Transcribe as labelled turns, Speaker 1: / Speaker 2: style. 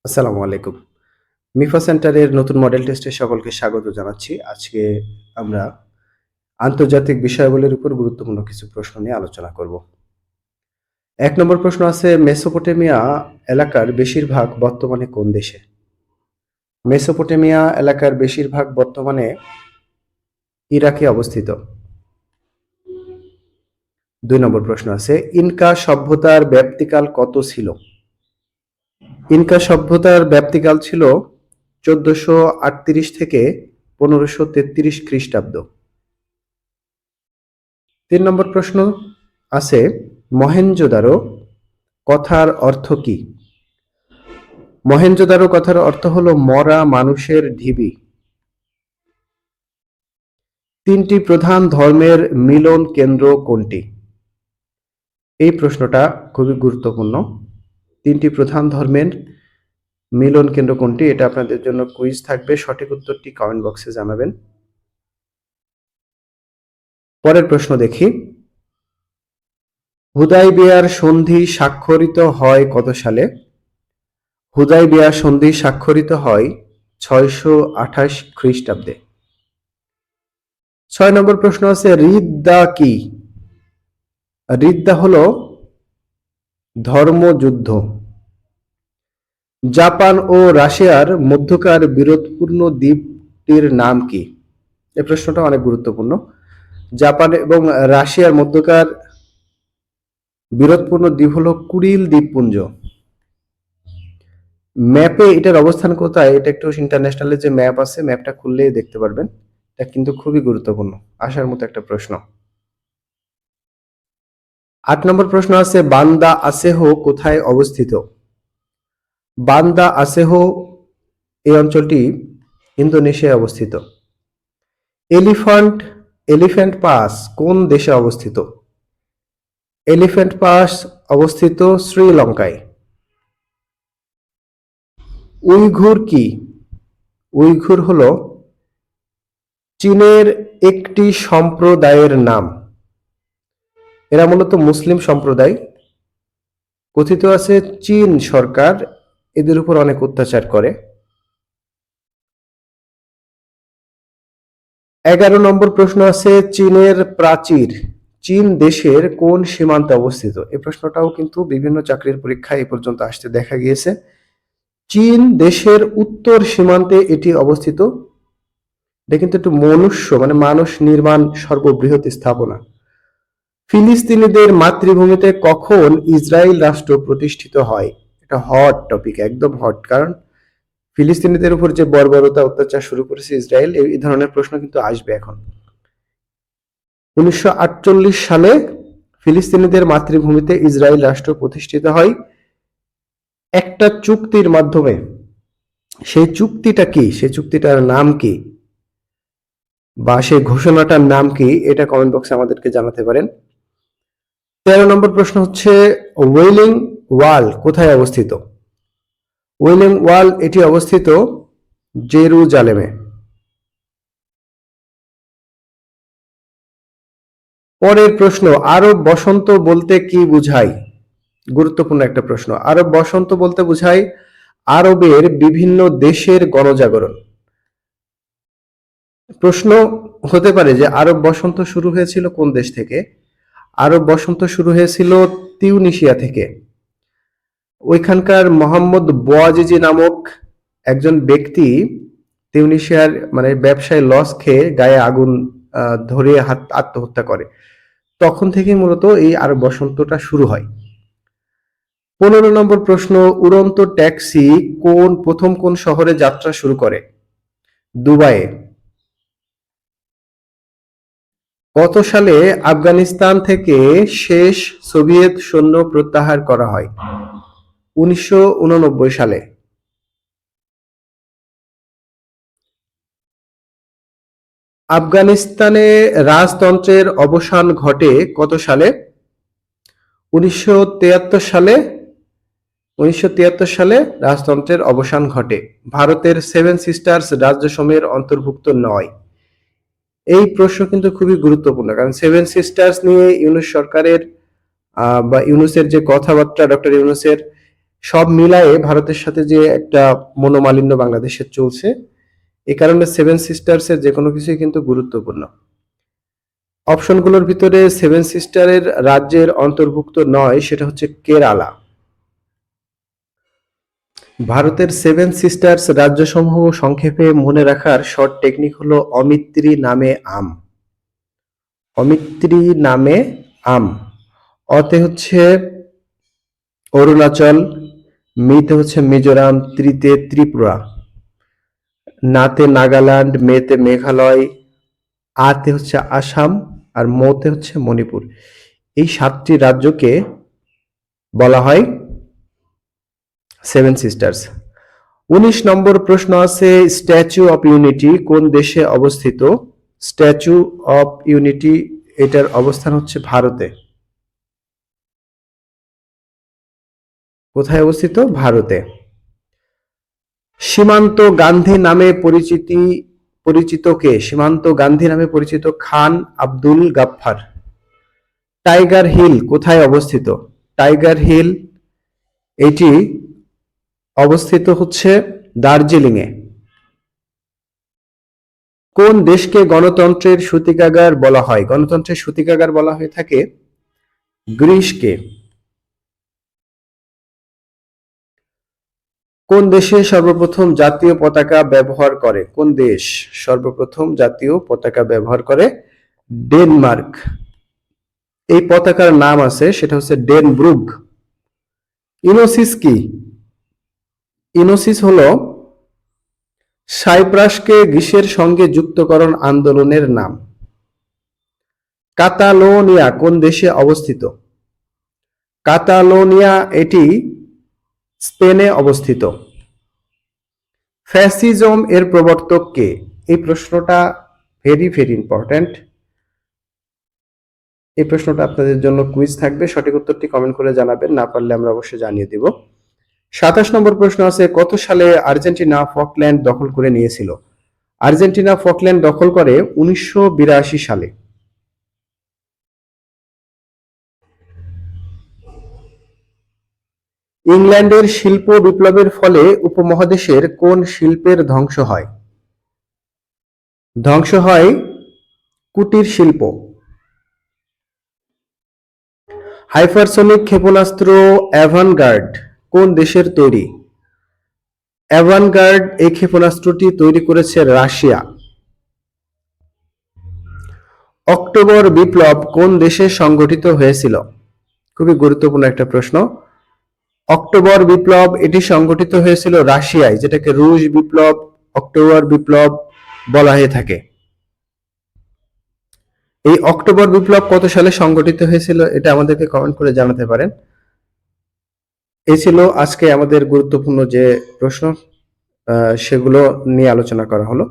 Speaker 1: আসসালামু আলাইকুম। মিফা সেন্টারের নতুন মডেল টেস্টে সকলকে স্বাগত জানাচ্ছি। আজকে আমরা আন্তর্জাতিক বিষয়াবলীর উপর গুরুত্বপূর্ণ কিছু প্রশ্ন নিয়ে আলোচনা করব। ১ নম্বর প্রশ্ন আছে, মেসোপটেমিয়া এলাকার বেশিরভাগ বর্তমানে কোন দেশে? মেসোপটেমিয়া এলাকার বেশিরভাগ বর্তমানে ইরাকে অবস্থিত। ২ নম্বর প্রশ্ন আছে, ইনকা সভ্যতার ব্যাপ্তিকাল কত ছিল? ইনকা সভ্যতার ব্যাপ্তিকাল ছিল ১৪৩৮ থেকে ১৫৩৩ খ্রিস্টাব্দ। ৩ নম্বর প্রশ্ন আছে, মহেঞ্জোদারো কথার অর্থ কি? মহেঞ্জোদারো কথার অর্থ হলো মরা মানুষের ঢিবি। ৩টি প্রধান ধর্মের মিলন কেন্দ্র কোনটি? এই প্রশ্নটা খুবই গুরুত্বপূর্ণ। ৩টি প্রধান ধর্মের মিলন কেন্দ্র কোনটি? এটা আপনাদের জন্য কুইজ থাকবে। সঠিক উত্তরটি কমেন্ট বক্সে জানাবেন। পরের প্রশ্ন দেখি, হুদায়বিয়ার সন্ধি স্বাক্ষরিত হয় কত সালে? হুদায়বিয়া সন্ধি স্বাক্ষরিত হয় ৬২৮ খ্রিস্টাব্দে। ৬ নম্বর প্রশ্ন আছে, রিদ্দা কি? রিদ্দা হলো ধর্মযুদ্ধ। জাপান ও রাশিয়ার মধ্যকার বিরোধপূর্ণ দ্বীপটির নাম কি? এই প্রশ্নটা অনেক গুরুত্বপূর্ণ। জাপান এবং রাশিয়ার মধ্যকার বিরোধপূর্ণ দ্বীপ হলো কুরিল দ্বীপপুঞ্জ। ম্যাপে এটার অবস্থান কোথায়, এটা একটু ইন্টারন্যাশনালের যে ম্যাপ আছে, ম্যাপটা খুললেই দেখতে পারবেন। এটা কিন্তু খুবই গুরুত্বপূর্ণ, আসার মতো একটা প্রশ্ন। ৮ নম্বর প্রশ্ন আছে, বান্দা আসেহ কোথায় অবস্থিত? বান্দা আসেহ এই অঞ্চলটি ইন্দোনেশিয়ায় অবস্থিত। এলিফ্যান্ট পাস কোন দেশে অবস্থিত? এলিফ্যান্ট পাস অবস্থিত শ্রীলঙ্কায়। উইঘুর কি? উইঘুর হলো চীনের একটি সম্প্রদায়ের নাম। এরা মূলত মুসলিম সম্প্রদায়। কথিত আছে চীন সরকার এদের উপর অনেক অত্যাচার করে। ১১ নম্বর প্রশ্ন আছে, চীনের প্রাচীর চীন দেশের কোন সীমান্তে অবস্থিত? এই প্রশ্নটাও কিন্তু বিভিন্ন চাকরির পরীক্ষায় এ পর্যন্ত আসতে দেখা গিয়েছে। চীন দেশের উত্তর সীমান্তে এটি অবস্থিত। এটা কিন্তু একটু মানুষ নির্মাণ সর্ববৃহৎ স্থাপনা। ফিলিস্তিনিদের মাতৃভূমিতে কখন ইসরায়েল রাষ্ট্র প্রতিষ্ঠিত হয়? এটা হট টপিক, একদম হট, কারণ ফিলিস্তিনিদের উপর যে বর্বরতা অত্যাচার শুরু করেছে ইসরায়েল, এই ধরনের প্রশ্ন কিন্তু আসবে এখন। ১৯৪৮ সালে ফিলিস্তিনিদের মাতৃভূমিতে ইসরায়েল রাষ্ট্র প্রতিষ্ঠিত হয় একটা চুক্তির মাধ্যমে। সেই চুক্তিটা কি? সেই চুক্তিটার নাম কি, বা সেই ঘোষণাটার নাম কি? এটা কমেন্ট বক্সে আমাদেরকে জানাতে পারেন। ১৩ নম্বর প্রশ্ন হচ্ছে, ওয়েলিং ওয়াল কোথায় অবস্থিত? ওয়েলিং ওয়াল এটি অবস্থিত জেরুজালেমে। পরের প্রশ্ন, আরব বসন্ত বলতে কি বোঝায়? গুরুত্বপূর্ণ একটা প্রশ্ন। আরব বসন্ত বলতে বোঝায় আরবের বিভিন্ন দেশের গণজাগরণ। প্রশ্ন হতে পারে যে আরব বসন্ত শুরু হয়েছিল কোন দেশ থেকে? আরব বসন্ত শুরু হয়েছিল তিউনিসিয়া থেকে। ওইখানকার মোহাম্মদ বোয়াজিজি নামক একজন ব্যক্তি তিউনিসিয়ার ব্যবসায় লস খেয়ে গায়ে আগুন ধরিয়ে আত্মহত্যা করে। তখন থেকে মূলত এই আরব বসন্তটা শুরু হয়। ১৫ নম্বর প্রশ্ন, উড়ন্ত ট্যাক্সি প্রথম কোন শহরে যাত্রা শুরু করে? দুবাইয়ে। কত সালে আফগানিস্তান থেকে শেষ সোভিয়েত সৈন্য প্রত্যাহার করা হয়? ১৯৮৯ সালে। আফগানিস্তানে রাজতন্ত্রের অবসান ঘটে কত সালে? ১৯৭৩ সালে। ১৯৭৩ সালে রাজতন্ত্রের অবসান ঘটে। ভারতের সেভেন সিস্টার্স রাজ্যসমূহের অন্তর্ভুক্ত নয়। এই প্রশ্ন কিন্তু খুবই গুরুত্বপূর্ণ, কারণ সেভেন সিস্টার্স নিয়ে ইউনূস সরকারের বা ইউনূসের যে কথাবার্তা, ডক্টর ইউনূসের, সব মিলায়ে ভারতের সাথে যে একটা মনোমালিন্য বাংলাদেশের চলছে, এই কারণে সেভেন সিস্টার্সের যে কোনো কিছুই কিন্তু গুরুত্বপূর্ণ। অপশনগুলোর ভিতরে সেভেন সিস্টারের রাজ্যের অন্তর্ভুক্ত নয়, সেটা হচ্ছে কেরালা। ভারতের সেভেন সিস্টার্স রাজ্যসমূহ সংক্ষেপে মনে রাখার শর্ট টেকনিক হলো অমিত্রী নামে আম। অমিত্রী নামে আম। অতে হচ্ছে অরুণাচল, মিতে হচ্ছে মিজোরাম, ত্রিতে ত্রিপুরা, নাতে নাগাল্যান্ড, মেতে মেঘালয়, আতে হচ্ছে আসাম, আর মতে হচ্ছে মণিপুর। এই 7টি রাজ্যকে বলা হয় সেভেন সিস্টার্স। 19 নম্বর প্রশ্ন আছে, স্ট্যাচু অফ ইউনিটি কোন দেশে অবস্থিত? স্ট্যাচু অফ ইউনিটি এটার অবস্থান হচ্ছে ভারতে। কোথায় অবস্থিত? ভারতে। সীমান্ত গান্ধী নামে পরিচিত কে? সীমান্ত গান্ধী নামে পরিচিত খান আব্দুল গাফফার। টাইগার হিল কোথায় অবস্থিত? টাইগার হিল এটি অবস্থিত হচ্ছে দার্জিলিং এ। কোন দেশকে গণতন্ত্রের সূতিকাগার বলা হয়? গণতন্ত্রের সূতিকাগার বলা হয়ে থাকে গ্রিসকে। কোন দেশে সর্বপ্রথম জাতীয় পতাকা ব্যবহার করে? কোন দেশ সর্বপ্রথম জাতীয় পতাকা ব্যবহার করে? ডেনমার্ক। এই পতাকার নাম আছে, সেটা হচ্ছে ডেনব্রুগ। ইনোসিস কি? ইনোসিস হলো সাইপ্রাসকে গ্রিসের সঙ্গে যুক্তকরণ আন্দোলনের নাম। কাতালোনিয়া কোন দেশে অবস্থিত? কাতালোনিয়া এটি স্পেনে অবস্থিত। ফ্যাসিজম এর প্রবর্তক কে? এই প্রশ্নটা ভেরি ভেরি ইম্পর্ট্যান্ট। এই প্রশ্নটা আপনাদের জন্য কুইজ থাকবে, সঠিক উত্তরটি কমেন্ট করে জানাবেন, না পারলে আমরা অবশ্যই জানিয়ে দিব। 27 নম্বর প্রশ্ন আছে, কত সালে আর্জেন্টিনা ফকল্যান্ড দখল করে নিয়েছিল? আর্জেন্টিনা ফকল্যান্ড দখল করে 1982 সালে। ইংল্যান্ডের শিল্প বিপ্লবের ফলে উপমহাদেশের কোন শিল্পের ধ্বংস হয়? ধ্বংস হয় কুটির শিল্প। হাইপারসনিক ক্ষেপণাস্ত্র অ্যাভানগার্ড কোন দেশের তৈরি? অ্যাভানগার্ড এই ক্ষেপণাস্ত্রটি তৈরি করেছে রাশিয়া। অক্টোবর বিপ্লব কোন দেশে সংগঠিত হয়েছিল? খুবই গুরুত্বপূর্ণ একটা প্রশ্ন। অক্টোবর বিপ্লব এটি সংগঠিত হয়েছিল রাশিয়ায়, যেটাকে রুশ বিপ্লব, অক্টোবর বিপ্লব বলা হয়ে থাকে। এই অক্টোবর বিপ্লব কত সালে সংগঠিত হয়েছিল এটা আমাদেরকে কমেন্ট করে জানাতে পারেন। এই ছিল আজকে আমাদের গুরুত্বপূর্ণ যে প্রশ্ন, সেগুলো নিয়ে আলোচনা করা হলো।